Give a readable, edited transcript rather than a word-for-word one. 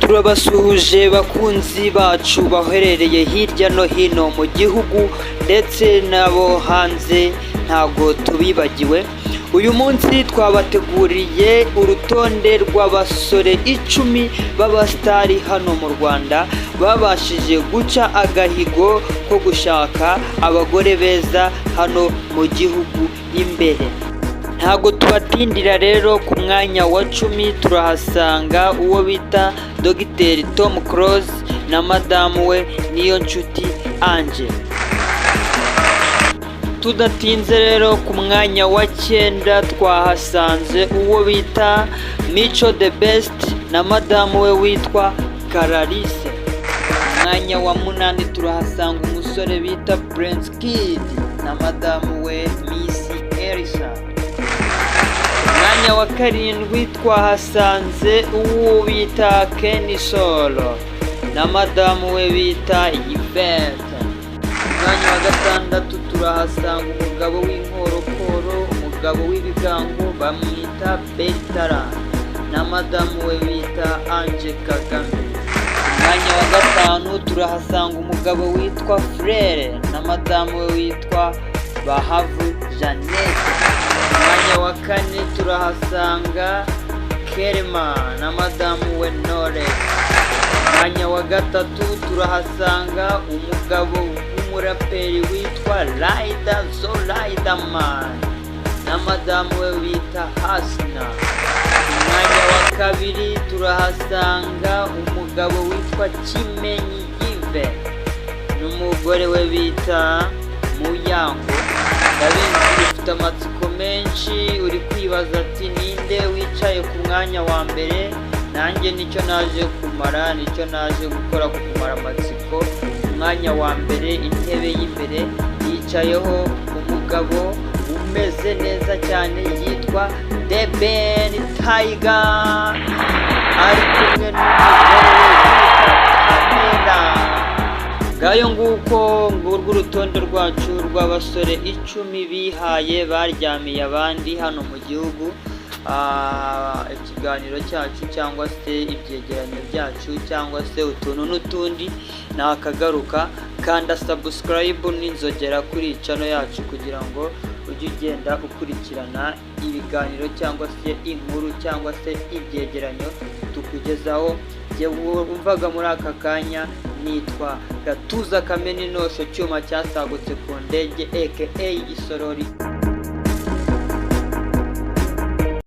turabasuhuje bakunzi bacu baherereye hirya no hino mu gihugu ndetse nabo hanze ntago tubibagiwe. Uyu munsi twabateguriye urutonde rw'abasore 10 b'abastari hano mu Rwanda babashije guca agahigo ko gushaka abagore beza hano mu gihugu imbere. Ntago tubatindira rero, ku mwanya wa 10 turahasanga uwo bita Dr. Tom Close na madamu we niyo nshuti Ange. Tudatinze rero, ku mwanya wa 9 twahasanze uwo bita Mico the Best na madamu we witwa Clarisse. Mwanya wa 8 turahasanga umusore bita Prince Kid na madamu we Miss Elisa. Mwanya wa 7 twahasanze uwo bita Kenny Solo na madamu we bita Yvette. Mwanya wa 6 turahasanga umugabo w'inkorokoro, umugabo w'ibigango bamwita Beza na madamu we bita Ange Kagame. Mwanya wa 5 turahasanga umugabo witwa Frere na madamu we witwa Bahavu Jeannette. Mwanya wa 4 turahasanga Kerema na madamu we Knowless. Mwanya wa 3 turahasanga umugabo w'umuraperi witwa Riderman na madamu we wita Hasna. Mwanya wa 2 turahasanga umugabo witwa Kimenyi Give n'umugore we bita Muyango. Ndabizi ufite amatsiko menshi, uri kwibaza ati ninde wicaye ku mwanya wa mbere. Nanjye nicyo naje kumara, nicyo naje gukora, kukumara amatsiko. Umwanya wa mbere, intebe y'imbere yicayeho umugabo umeze neza cyane yitwa The Ben Tiger, ari kumwe n'umugore we Kamera. Ngayo nguko ngurwo urutonde rwacu rw'abasore 10 bihaye baryamiye abandi hano mu gihugu. Ikiganiro cyacu cyangwa se ibyegeranyo byacu cyangwa se utuntu n'utundi nakagaruka. Kanda subscribe n'inzogera kuri channel yacu kugira ngo ujye ugenda ukurikirana ibiganiro cyangwa se inkuru cyangwa se ibyegeranyo tukugezaho. Je wumvaga muri aka kanya nitwa Gatuza Kameni Nosho, cyuma cyasagutse ku ndege aka Isorori.